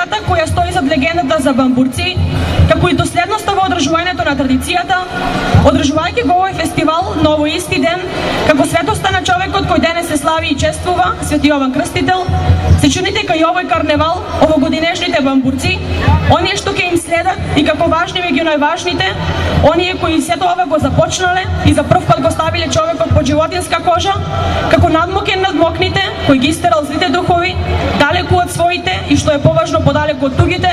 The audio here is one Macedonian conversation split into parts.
идејата која стои зад легендата за бамбурци, како и доследноста во одржувањето на традицијата, одржувајќи го овој фестивал на овој исти ден, како светоста на човекот кој денес се слави и чествува, Свети Јован Крстител, се чуните кај овој карневал, овогодинешните бамбурци, оние што ќе им следат и како важни меѓу најважните, оние кои сето ова го започнале и за прв пат го ставиле човекот под животинска кожа, како надмокен над мокните, кој ги истерал злите духови, далеку од своите и што е поважно подалеку од тугите,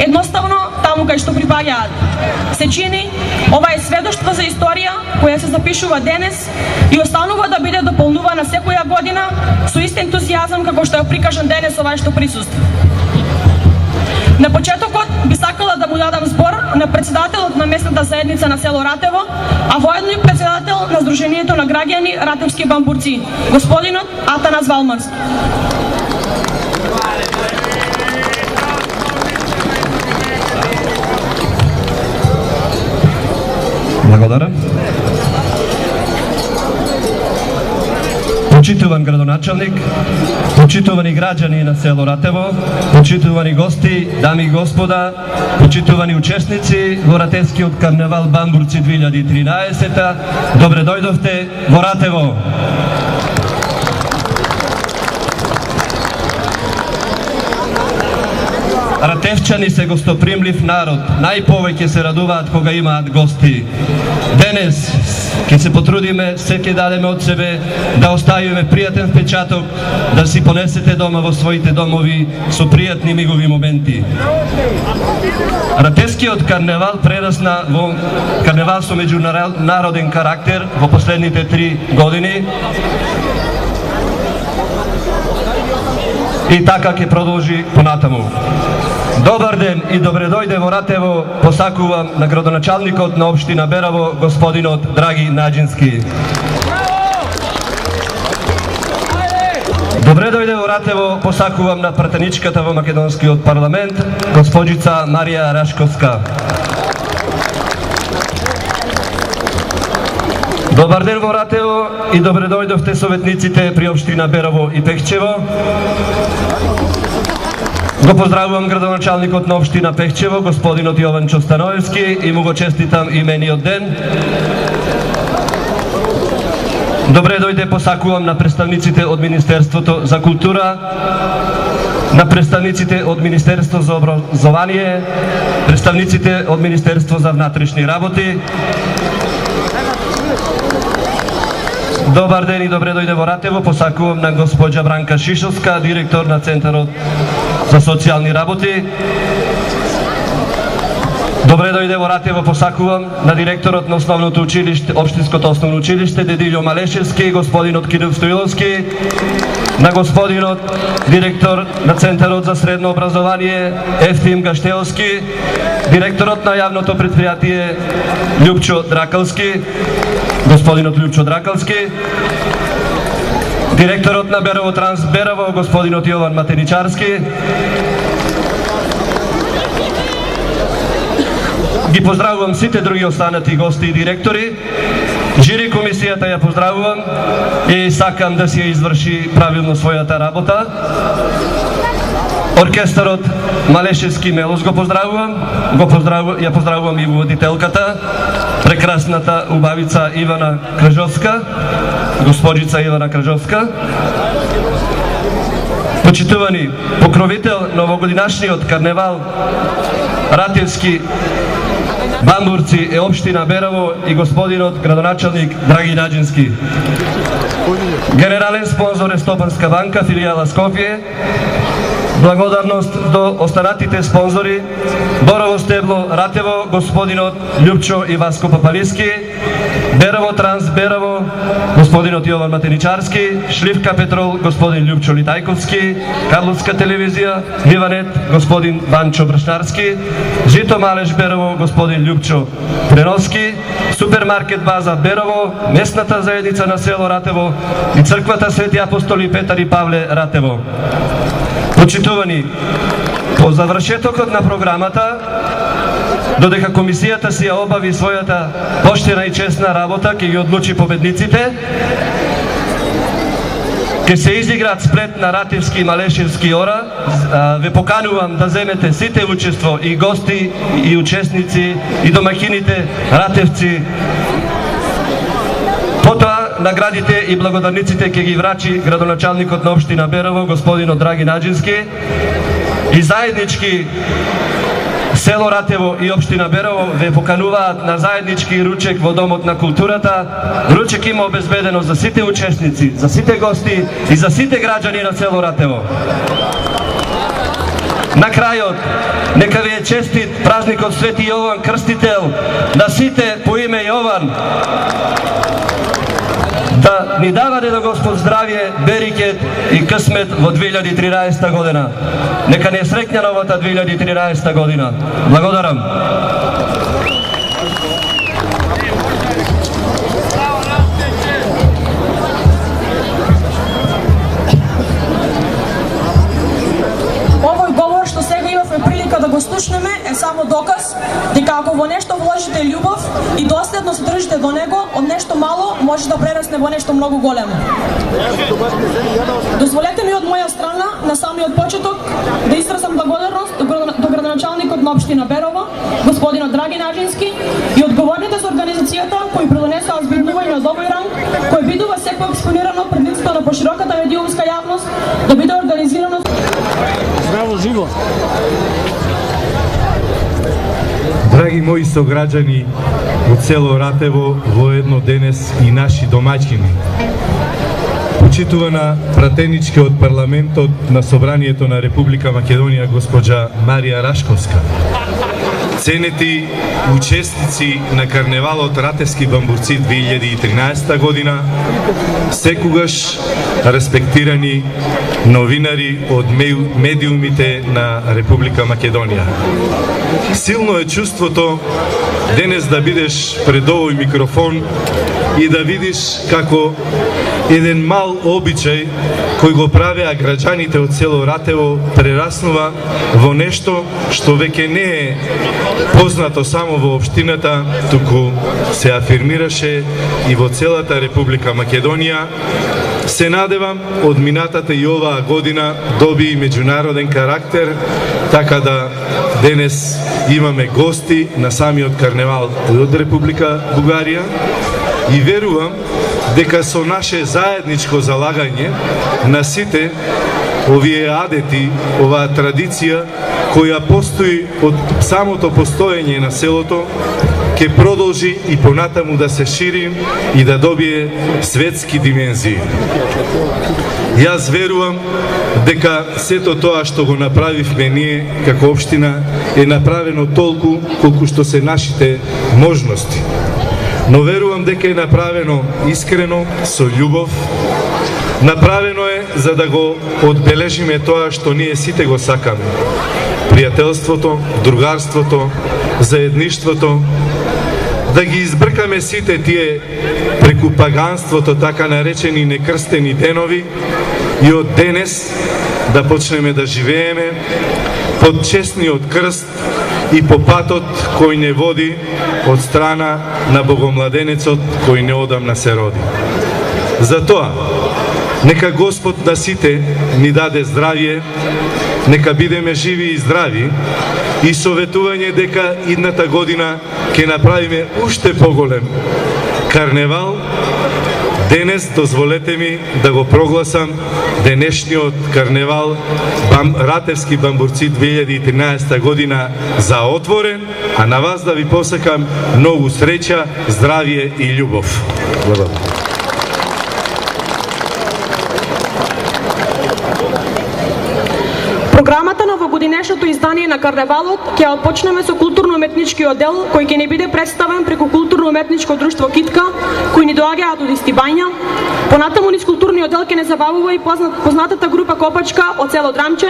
едноставно таму кај што припаѓаат. Се чини, ова е сведоштво за историја која се запишува денес и останува да биде дополнувана секоја година со ист ентузијазам како што е прикажан денес овај што присуства. На почетокот би сакала да му дадам збор на председателот на местната заедница на село Ратево, а воедно и председател на Сдруженијето на граѓани Ратевски бамбурци, господинот Атанас Валмански. Благодарам. Почитуван градоначалник, почитувани граѓани на село Ратево, почитувани гости, дами и господа, почитувани учесници во Ратевскиот карневал Бамбурци 2013, добре дојдовте во Ратево. Ратевчани се гостопримлив народ, најповеќе се радуваат кога имаат гости. Денес ќе се потрудиме, се ќе дадеме од себе да оставиме пријатен впечаток, да си понесете дома во своите домови со пријатни мигови моменти. Ратевскиот карневал прерасна во карневал со меѓународен карактер во последните 3 години. И така ќе продолжи понатаму. Добар ден и добре дојде во Ратево, посакувам на градоначалникот на општина Берово, господинот Драги Наџински. Добре дојде во Ратево, посакувам на пратеничката во Македонскиот парламент, госпоđица Марија Рашковска. Добар ден во Ратево и добре дојдовте советниците при општина Берово и Пехчево. Го поздравувам градоначалникот на општина Пехчево, господинот Јован Чостановевски, и му го честитам имениот ден. Добре дојде посакувам на представниците од Министерството за култура, на представниците од Министерство за образование, представниците од Министерство за внатрешни работи. Добар ден и добре дојде во Ратево, посакувам на госпоđа Бранка Шишовска, директор на Центарот за социјални работи. Добре дојде во Ратево, посакувам на директорот на основното училиште, општинското основно училиште Дедилјо Малешевски, господинот Кирил Стоиловски, на господинот директор на Центарот за средно образование Ефтим Гаштелски, директорот на јавното предпријатие Љупчо Дракалски, господинот Љупчо Дракалски, директорот на Берово Транс Берово, господинот Јован Материчарски. Ги поздравувам сите други останати гости и директори. Жири комисијата ја поздравувам и сакам да си ја изврши правилно својата работа. Оркестарот Малешевски Мелос го поздравувам, ја поздравувам и водителката, прекрасната убавица Ивана Кражовска, госпоđица Ивана Кражовска. Почитувани покровител на овогодинашниот карневал Ратевски Бамбурци е општина Берово и господинот градоначалник Драги Наџински. Генерален спонзор е Стопанска банка, филијала Скопје. Благодарност до останатите спонзори Борово стебло Ратево, господинот Љупчо и Васко Папалиски, Берово Транс Берово, господинот Јован Матеничарски, Шливка Петрол, господин Љупчо Литајковски, Карловска телевизија, Виванет, господин Банчо Бршнарски, Жито Малеш Берово, господин Љупчо Преноски, Супермаркет База Берово, местната заедница на село Ратево и црквата Свети Апостоли Петар и Павле Ратево. Почитувани, по завршетокот на програмата, додека комисијата си ја обави својата поштена и честна работа, ќе ги одлучи победниците, Ке се изиграат сплет на Ратевски и Малешевски ора. Ве поканувам да земете сите учество, и гости, и учесници, и домакините, ратевци. Потоа наградите и благодарниците ќе ги врачи градоначалникот на општина Берово, господино Драги Наџински, и заеднички село Ратево и општина Берово ве покануваат на заеднички ручек во Домот на културата. Ручек има обезбедено за сите учесници, за сите гости и за сите граѓани на село Ратево. На крајот, нека ви е честит празникот Свети Јован Крстител, на сите по име Јован. Да ни даваде да Господ здравје, берикет и късмет во 2013 година. Нека не е среќна новата 2013 година. Благодарам. Овој говор што сега имавме прилика да го слушнеме е само доказ дека ако во нешто вложите љубов и доследно се држите до него, од нешто мало може да прерасне во нешто многу големо. Дозволете ми од моја страна на самиот почеток да изразам благодарност до градоначалникот на општина Берово, господинот Драги Наџински, и одговорните за организацијата кои придонесоа збиднување од овој ранг, кој бидува секој експонирано пред лицето на пошироката медиумска јавност, да биде организирано. Здраво живо! Драги мои сограѓани од село Ратево, воедно денес и наши домаќини. Почитувана пратеничке од парламентот на Собранието на Република Македонија госпоđа Марија Рашковска. Ценети учесници на карневалот Ратевски бамбурци 2013 година, секогаш респектирани новинари од медиумите на Република Македонија. Силно е чувството денес да бидеш пред овој микрофон и да видиш како еден мал обичај кој го правеа граѓаните од село Ратево прераснува во нешто што веќе не е познато само во општината, туку се афирмираше и во целата Република Македонија. Се надевам од минатата и оваа година доби меѓународен карактер, така да денес имаме гости на самиот карневал од Република Бугарија и верувам дека со наше заедничко залагање на сите овие адети, оваа традиција која постои од самото постоење на селото, ќе продолжи и понатаму да се шири и да добие светски димензии. Јас верувам дека сето тоа што го направивме ние како општина е направено толку колку што се нашите можности. Но верувам дека е направено искрено, со љубов. Направено е за да го одбележиме тоа што ние сите го сакаме. Пријателството, другарството, заедништвото, да ги избркаме сите тие преку паганството, така наречени некрстени денови, и од денес да почнеме да живееме под честниот крст и по патот кој не води од страна на Богомладенецот кој неодамна се роди. Затоа, нека Господ на сите ни даде здравје, нека бидеме живи и здрави, и советување дека идната година ќе направиме уште поголем карневал. Денес дозволете ми да го прогласам денешниот карневал Ратевски бамбурци 2013 година за отворен, а на вас да ви посакам многу среќа, здравје и љубов. Благодарам. Програмата на овогодинешното издание на карневалот ќе почнеме со културно-уметнички оддел кој ќе ни биде представен преку културно-уметничко друштво Китка, кои ни доаѓаат од Истибања. Понатаму низ културниот оддел ќе не забавува и познатата група Копачка од село Драмче,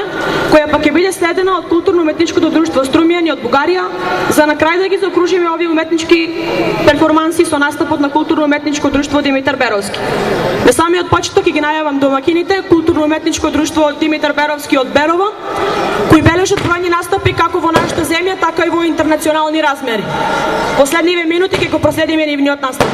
која пак ќе биде следена од културно-уметничкото друштво Струмјани од Бугарија, за на крај да ги заокружиме овие уметнички перформанси со настапот на културно-уметничко друштво Димитар Беровски. На самиот почеток ќе ги најавам домакините културно-уметничко друштво Димитар Беровски од Берово, кои бележат бројни настапи како во нашата земја, така и во интернационални размери. Последниве минути ќе го проследиме нивниот настап.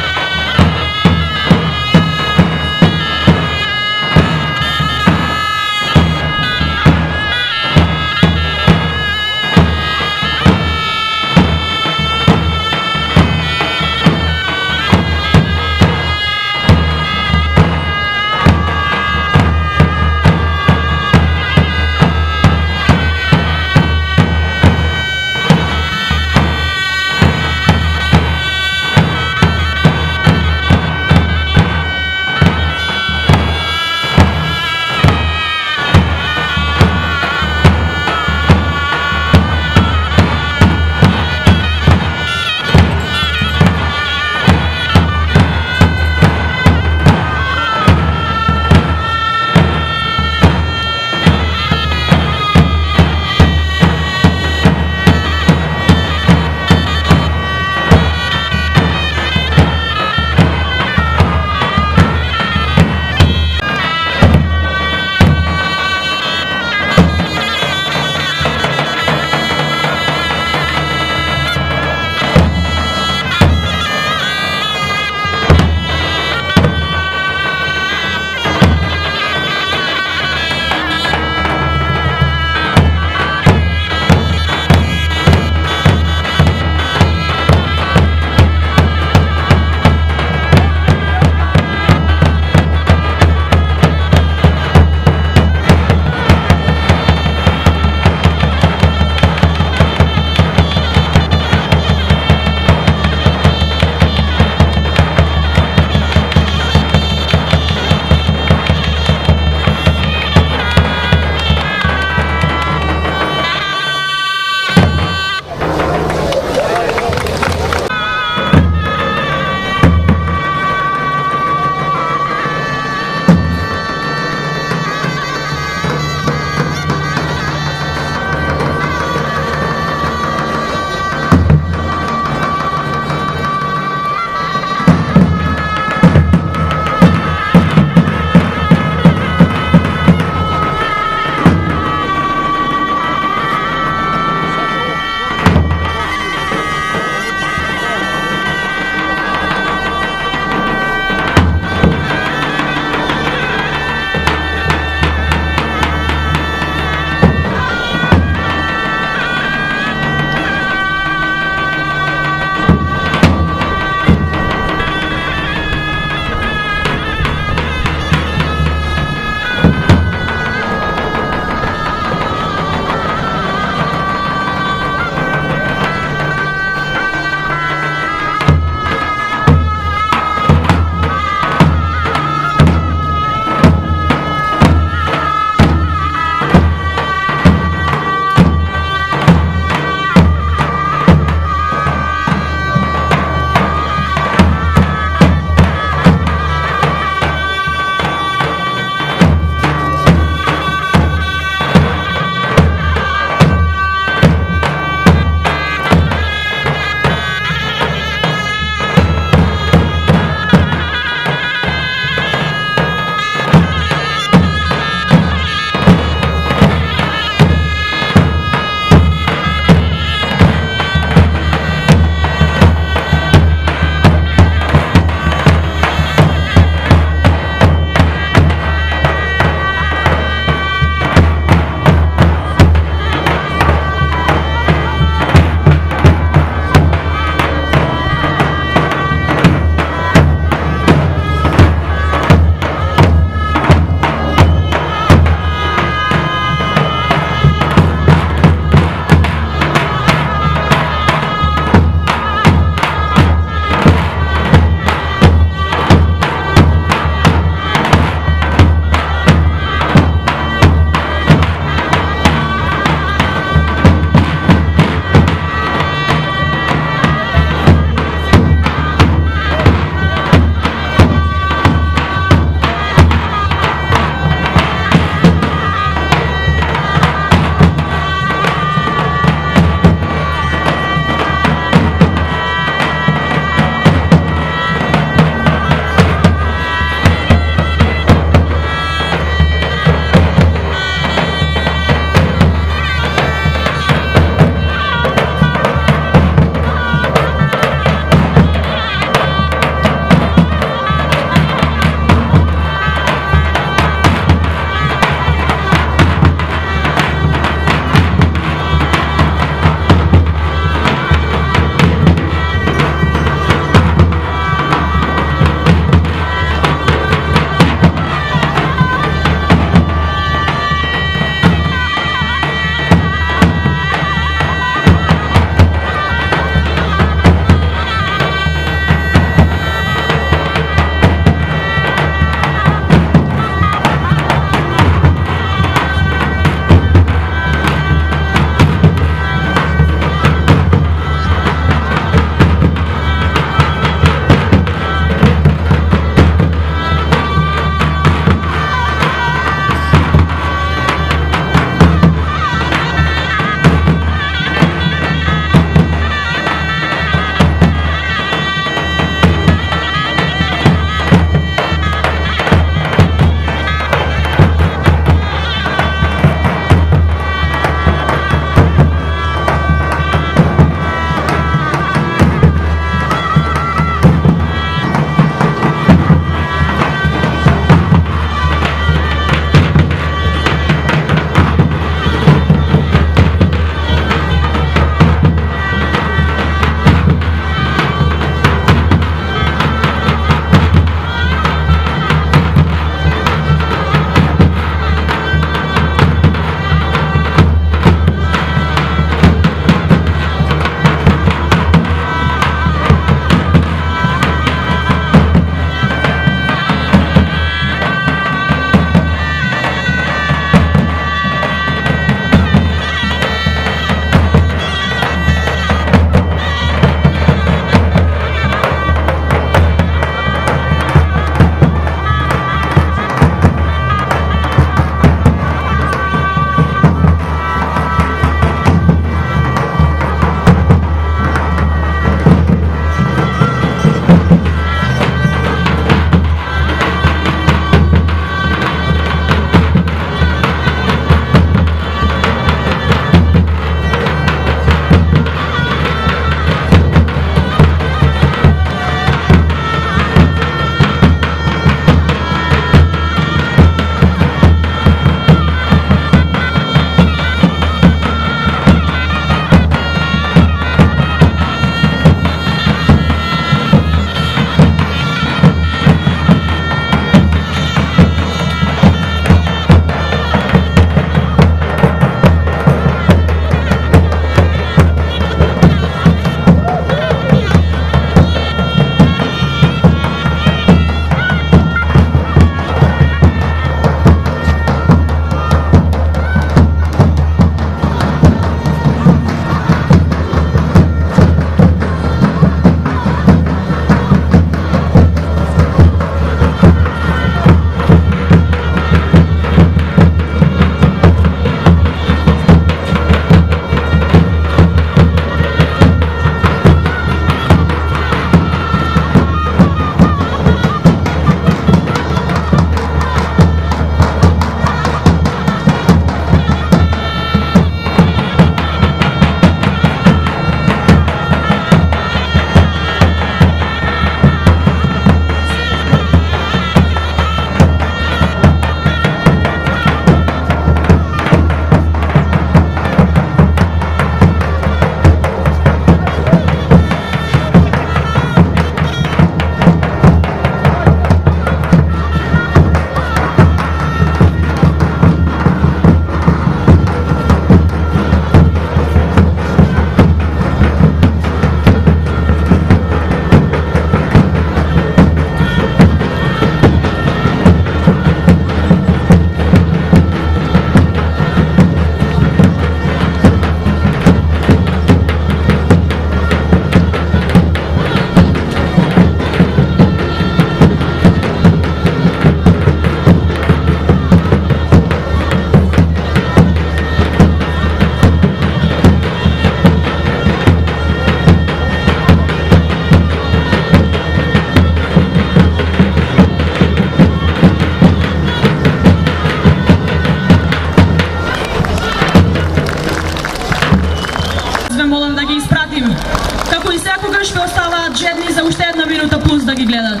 да ги гледаат.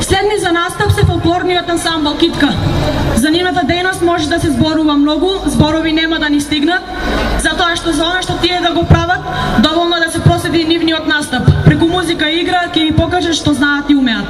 Следни за настап се фолклорниот ансамбл Китка. За нивната дејност може да се зборува многу, зборови нема да ни стигнат, затоа што за она што тие да го прават, доволно да се проследи нивниот настап. Преку музика и игра ќе ви покажат што знаат и умеат.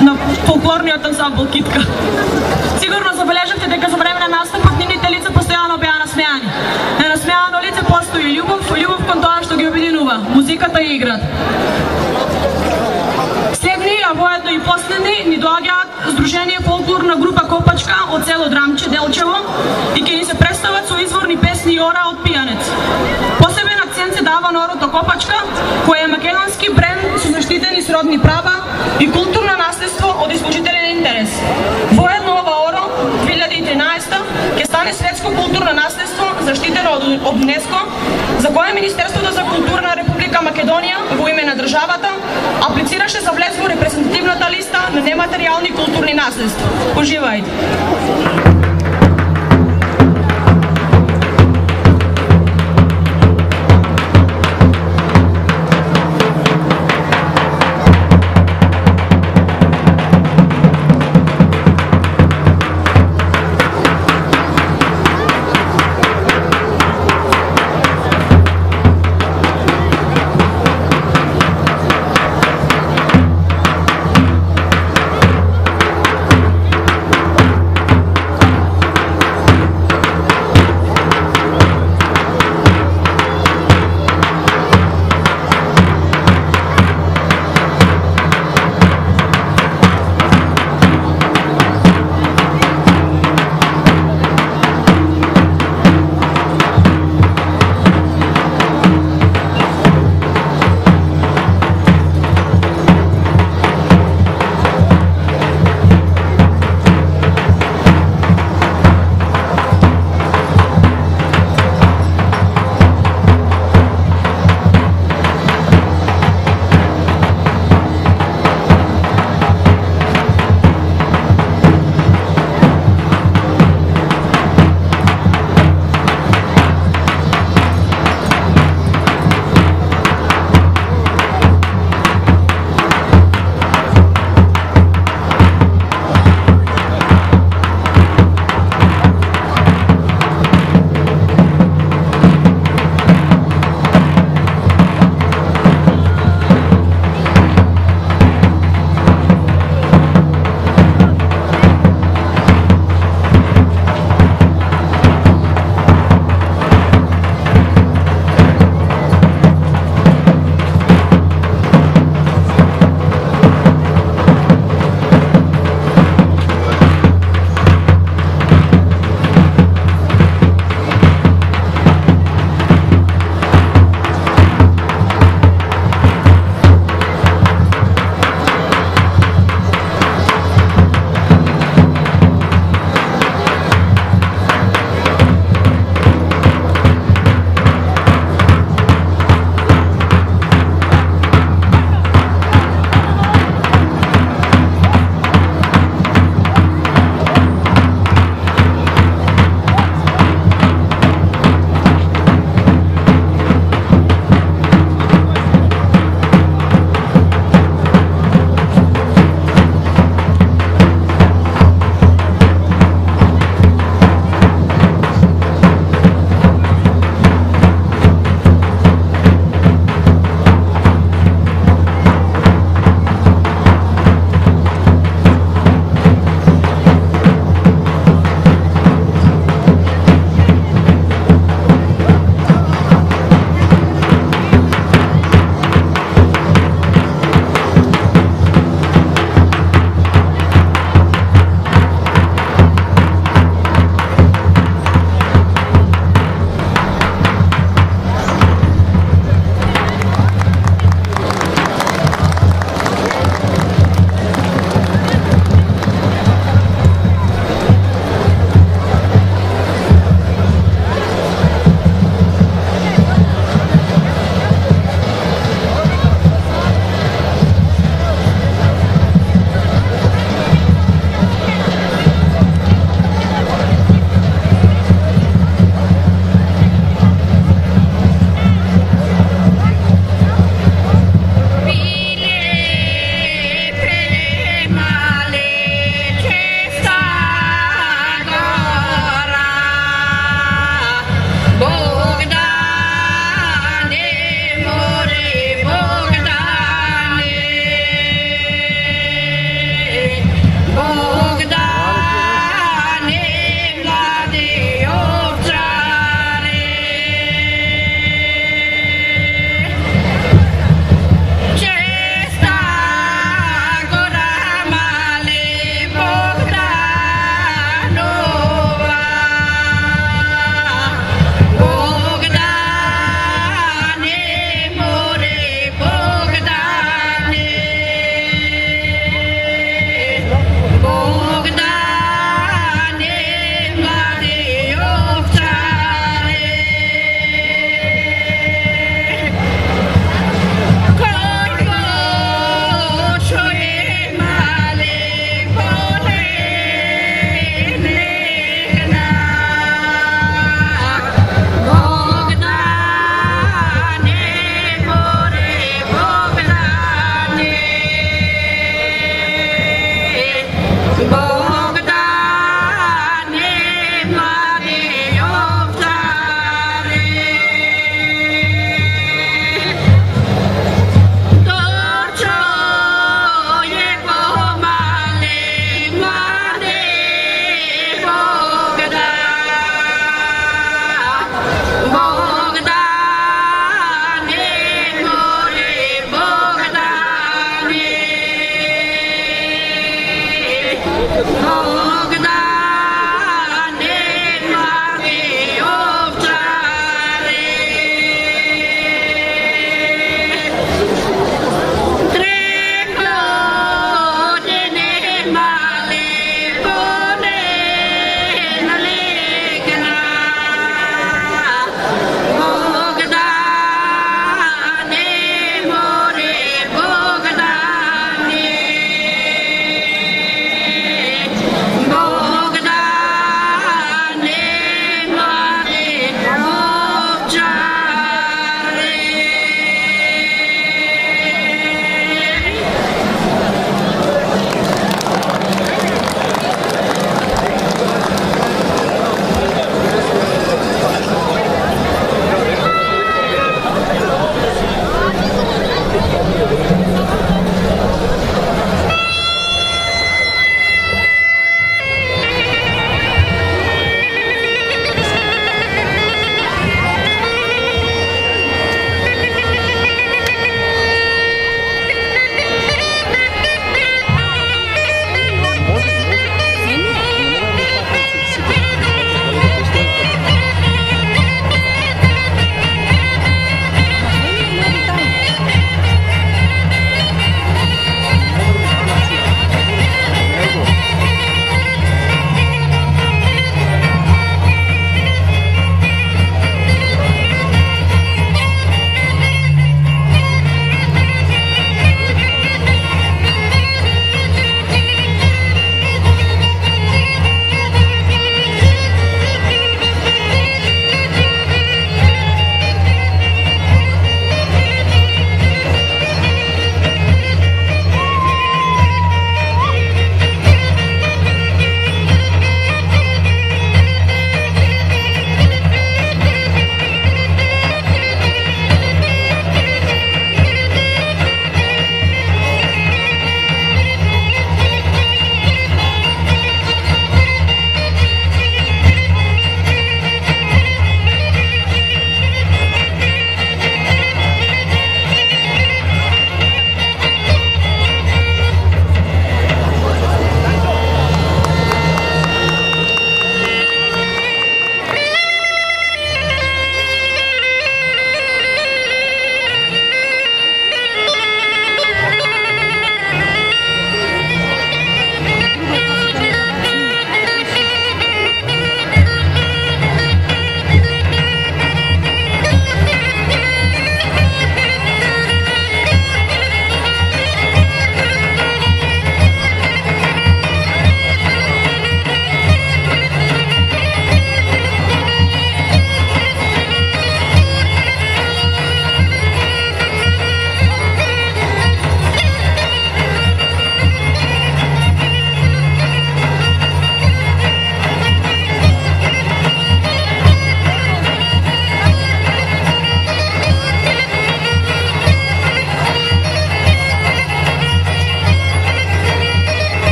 на фолклорниот ансамбл Китка. Сигурно забележавте дека за време на настапот нивните лица постојано беа насмеани. На насмеано лице постои љубов кон тоа што ги обединува, музиката и играта. Следни, а воедно и последни, ни доаѓаат Сдружение фолклорна група Копачка од село Драмче, Делчево, и ќе ни се представат со изворни песни и ора од пијанец. Посебен акцент се дава на орото Копачка, кој е македонски бренд со заштитени сродни права и културно наследство од исклучителен интерес. Воедно ова оро, 2013 ќе стане светско културно наследство заштитено од УНЕСКО, за кое Министерството за култура на Република Македонија во име на државата аплицираше за влез во репрезентативната листа на нематеријални културни наследства. Уживајте!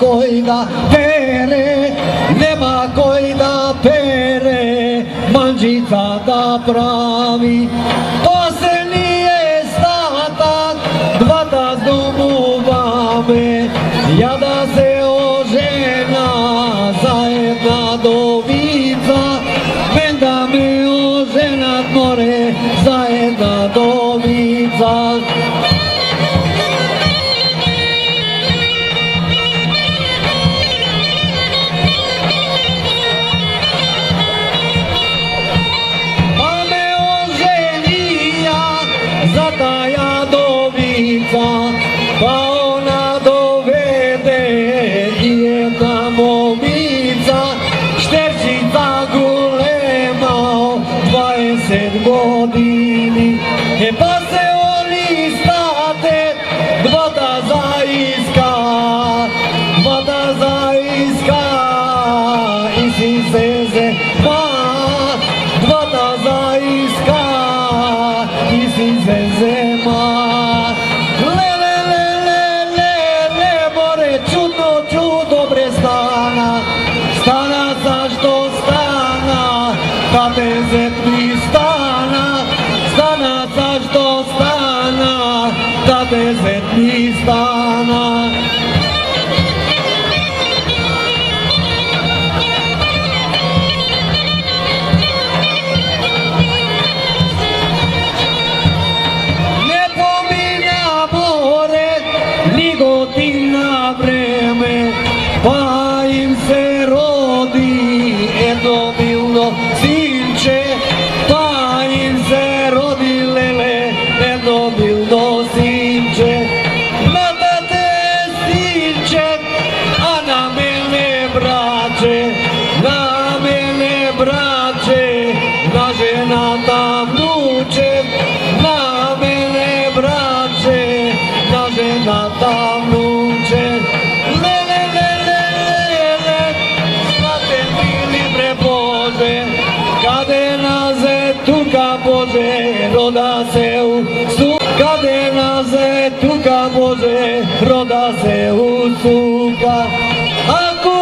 koji da pere, nema koji da pere, manđica da pravi. To se nije statak, dvata z domu babe, ja da se ožena za jedna dovica, men da me oženat more za jedna dovica. Pa ona dovede i jedna momica, šterčica gulema 20 godini. Pa se oni state, dvata zaiska i si zeze ma, dvata zaiska i si zeze ma. Stana, zašto stana, kate zetni stana, stana, zašto stana, kate zetni stana. Ne pominja more, ni godina vreme, pa im se rodi jednobilno sinče, pa im se rodi lele jednobilno sinče. Na tate sinče, a na mene braće, na ženata vnuče, na mene braće, na ženata vnuče. Kade naze tuka Bože, roda se u suka. Kade naze tuka Bože, roda se u suka. Ako,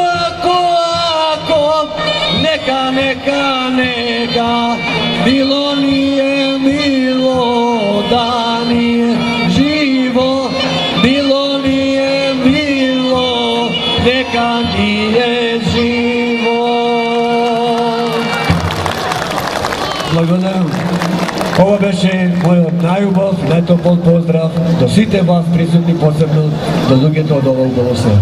neka, bilo nije milo, da nije živo, bilo nije milo, neka nije živo. Благодарам. Ова беше мојот најубав, најтопол поздрав до сите вас присутни, посебно до луѓето од ова убаво село.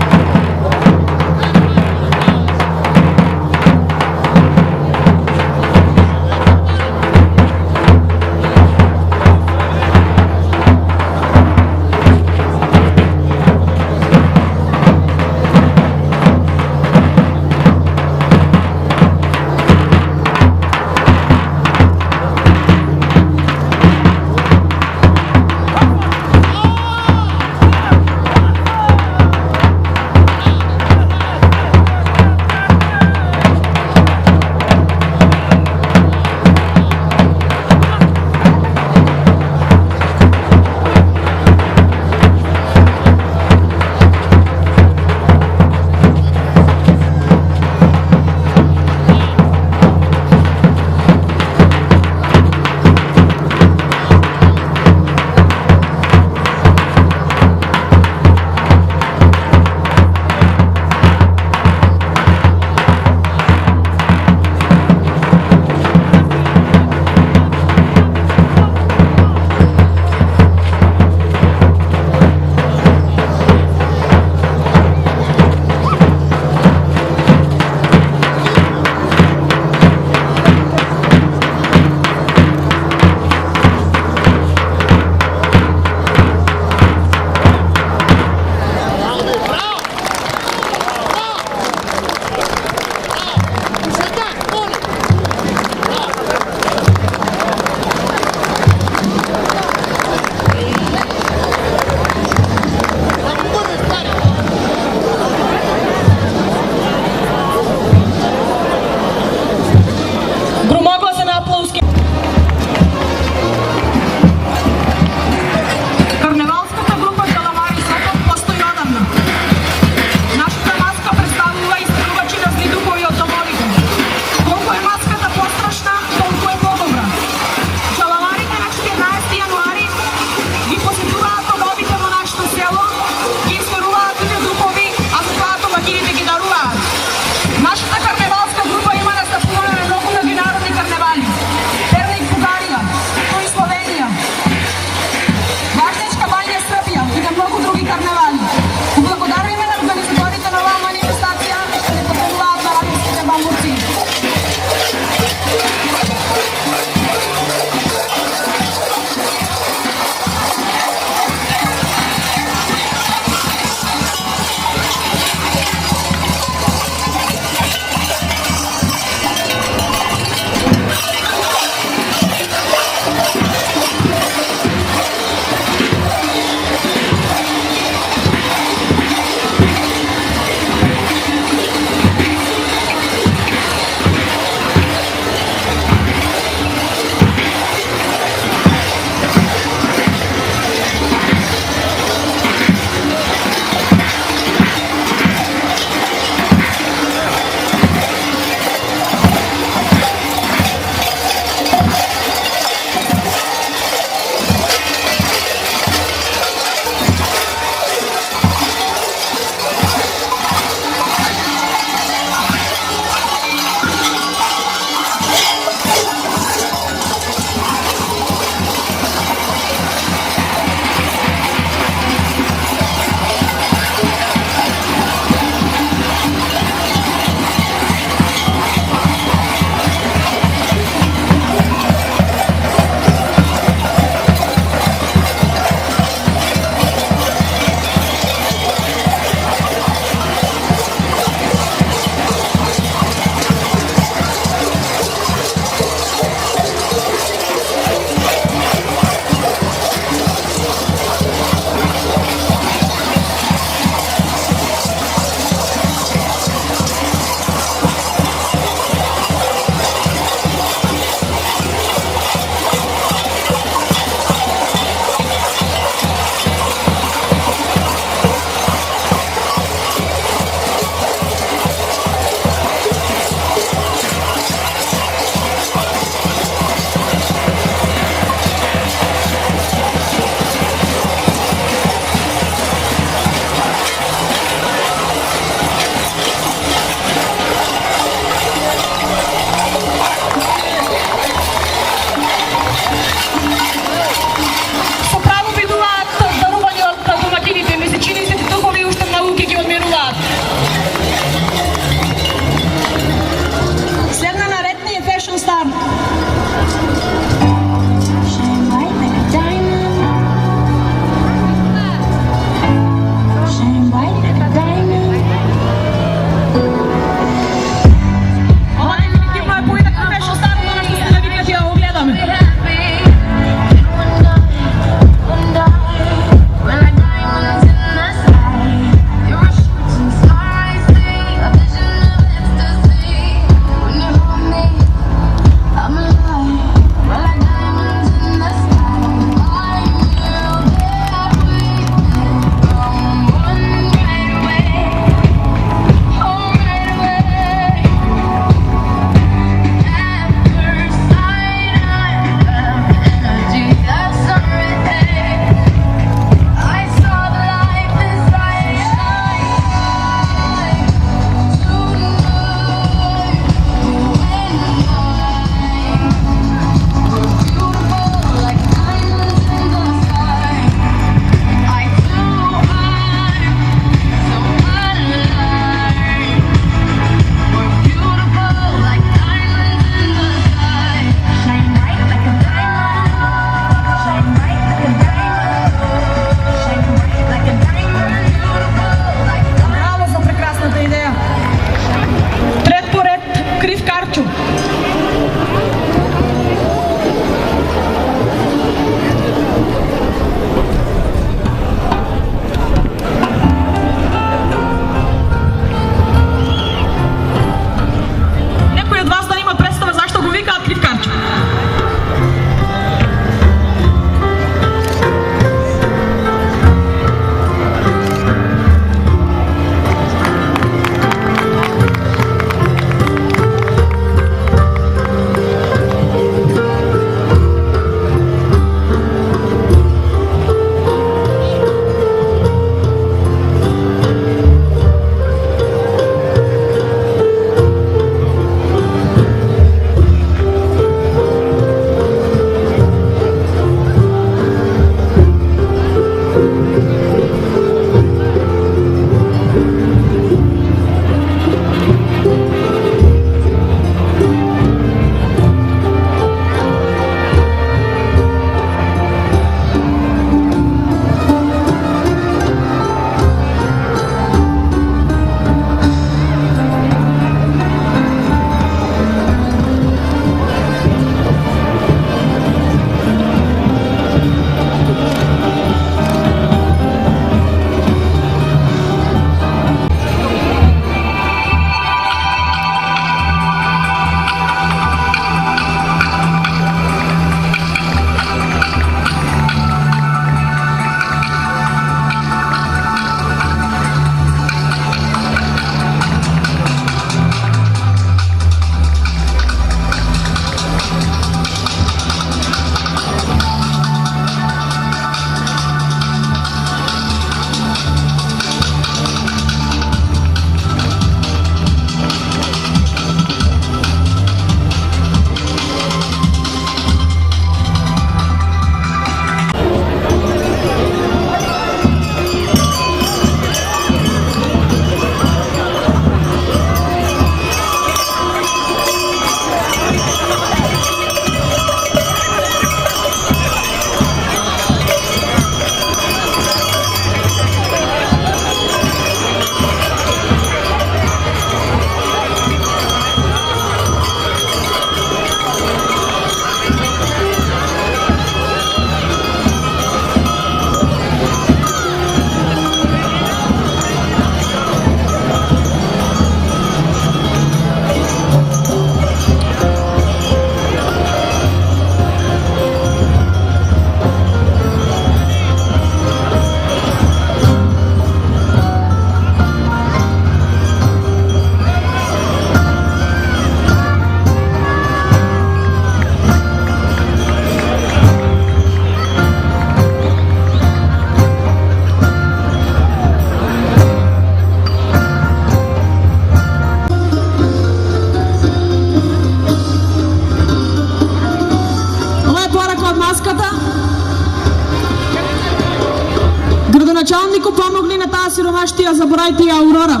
Началнику помогли на таа сиромаштија, заборајте ја Аурора.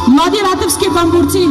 Млади ратевски бамбурци.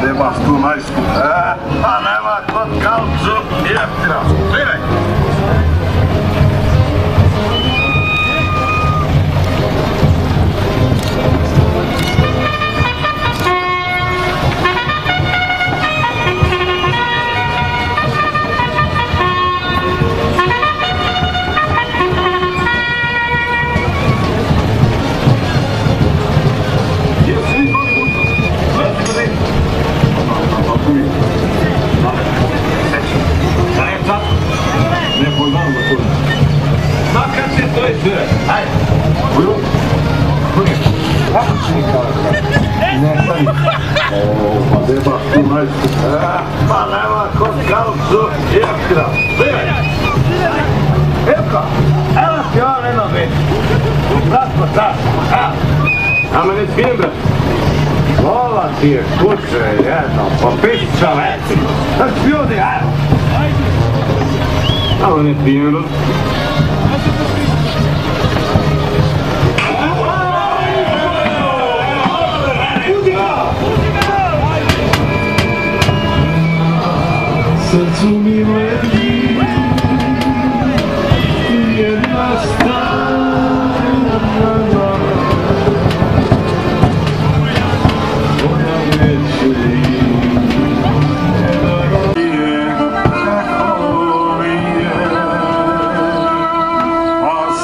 Nemaš tu majsku. Pa nema kod kalcu jeftina. Sviraj! Nemaš tu majsku. Pa nema kod kalcu jeftina. Sviraj! Ilko, evo ti on jedno već. Bratko, čas. A me ne smijem, brat. Ova ti je kuće jedno, popiši čoveci. Da si ljudi, ajmo. A me ne smijem, brat. Srcu mi leti jedna stara koja neće a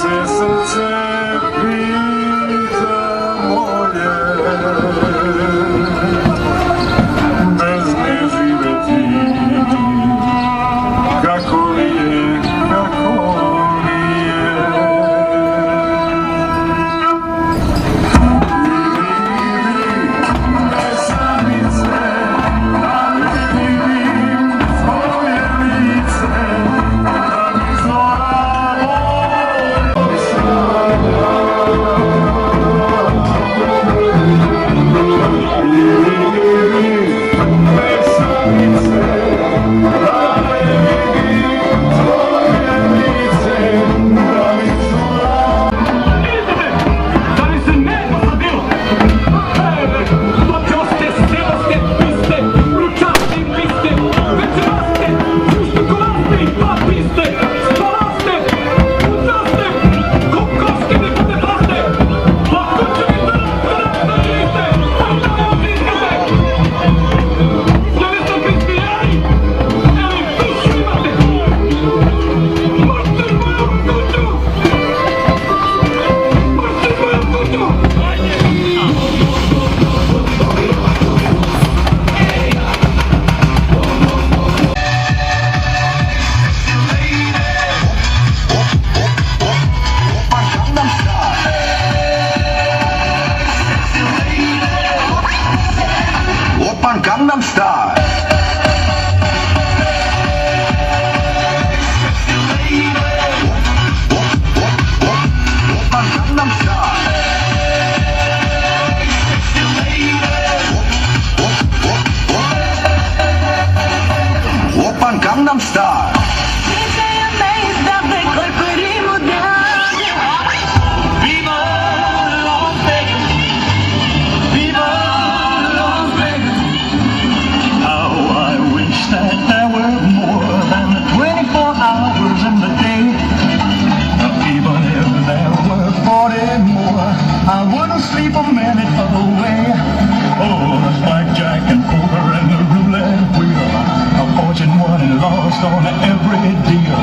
I wanna sleep a minute away. Oh, the blackjack and poker and the roulette wheel, a fortune won and lost on every deal.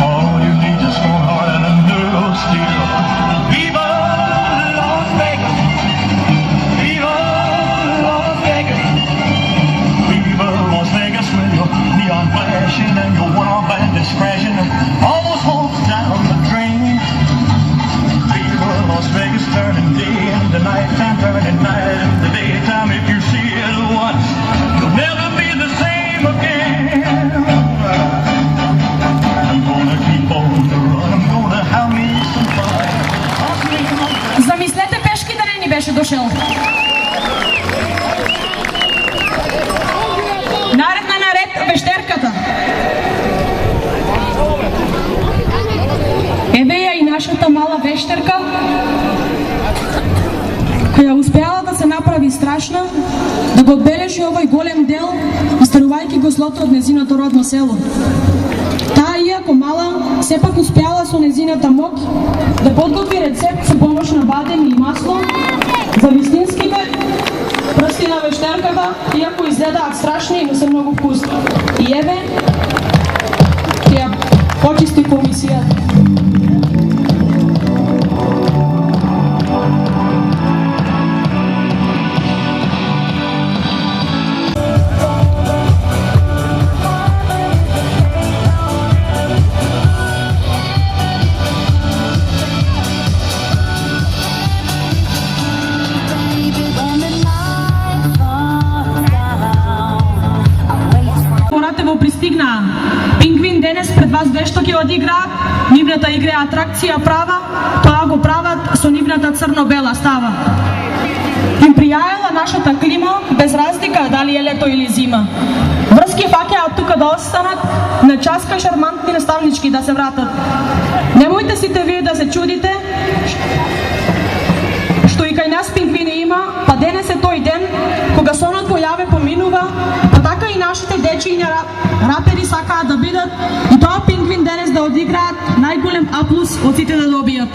All you need is a strong heart and a nerve of steel. Viva Las Vegas! Viva Las Vegas! Viva Las Vegas with your neon flashing and your one-arm bandits crashing and almost walks down the drain. Viva Las Vegas turning day into nighttime, turning night into daytime. If you see it once, you'll never be the same again. I'm gonna keep on the run, I'm gonna have me some fun. Замислете пешки да не ни беше дошъл. Наредна наред вещерката. Еве я и нашата мала вещерка, која успяла да се направи страшна, да го одбележи овој голем дел, оставувајќи го злото од незиното родно село. Таа, иако мала, сепак успяла со незината моќ да подготви рецепт со помош на бадем и масло за вистинските прсти на вещерката, иако изгледаат страшни, но се многу вкусни. И еве, ќе ја почисти комисијата. Пристигна Пингвин денес пред вас вешто ќе одиграат. Нивната игра е атракција права, тоа го прават со нивната црно-бела става. Им пријаела нашата клима, без разлика дали е лето или зима. Врски фаќаат тука да останат, на часка шармантни наставнички да се вратат. Немојте сите вие да се чудите, што и кај нас пингвини има, па денес е тој ден, кога сонот во јаве поминува, па така и нашите дечиња рапери сакаат да бидат и тоа пингвин денес да одиграат најголем аплус од сите да добијат.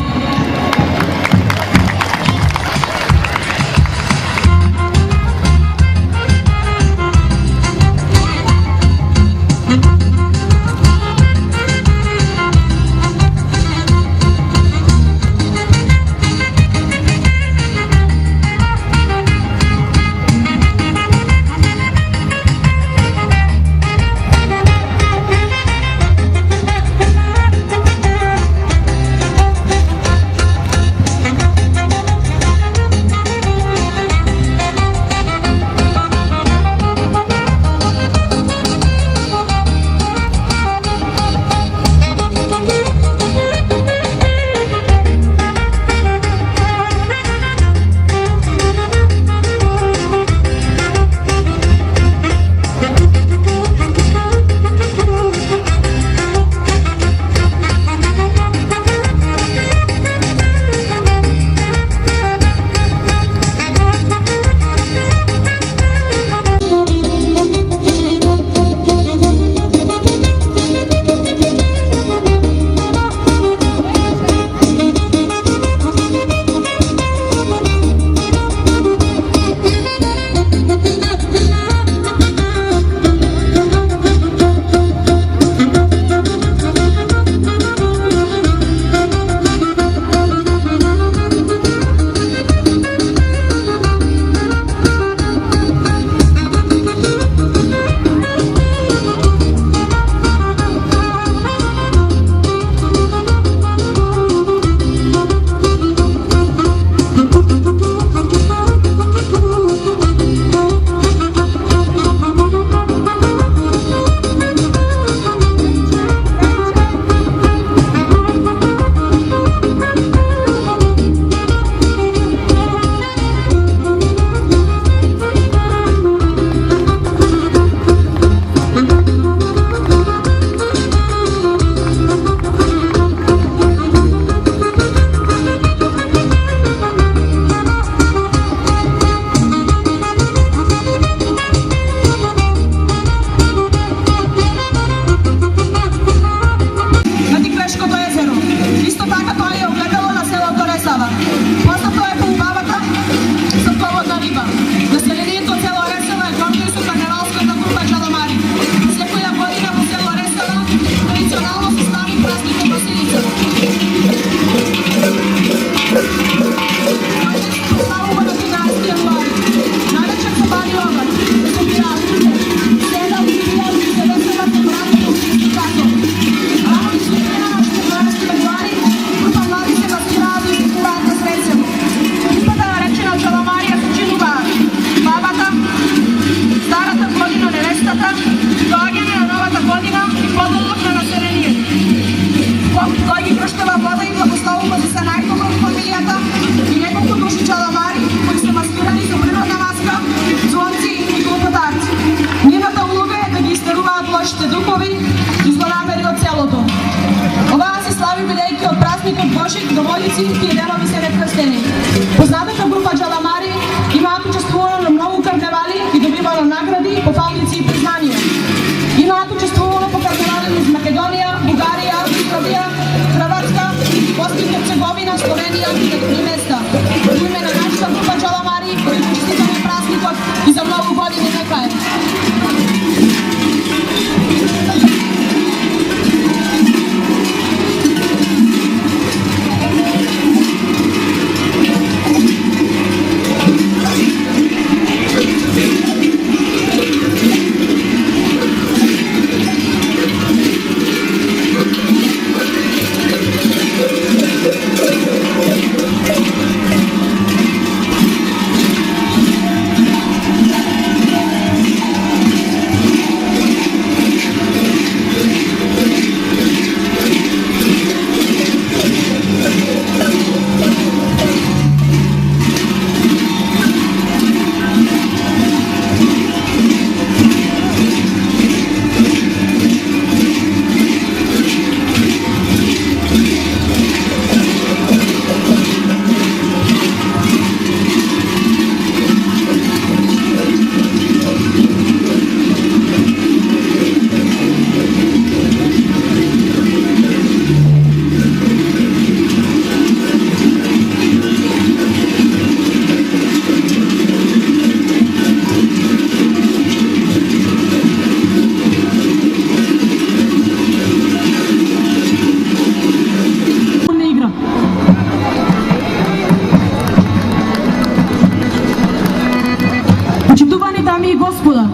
Господа,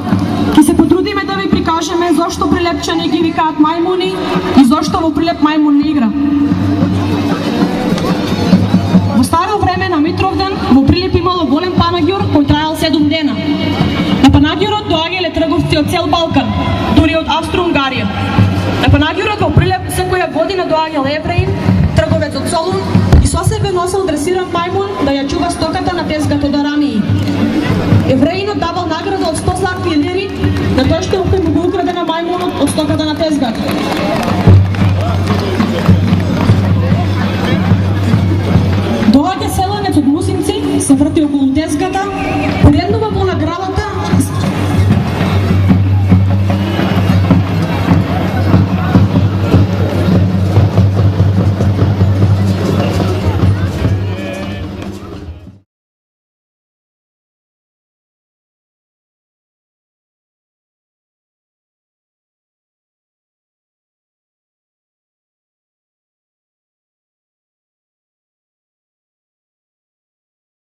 ќе се потрудиме да ви прикажеме зошто прилепчани ги викаат мајмуни и зошто во Прилеп мајмун не игра. Во старо време на Митровден во Прилеп имало голем панагјур кој траел 7 дена. На панагјурот доаѓале трговци од цел Балкан, дури од Австро-Унгарија. На панагјурот во Прилеп секоја година доаѓал евреин, трговец од Солун и со себе носел дресиран мајмун да ја чува стоката на тезгата од Арамии. Евреинот давал награда од 100 златни лири на тој што му го украдена мајмунот од стоката на тезгата. Доаѓа селенец од Мусинци, се врти околу тезгата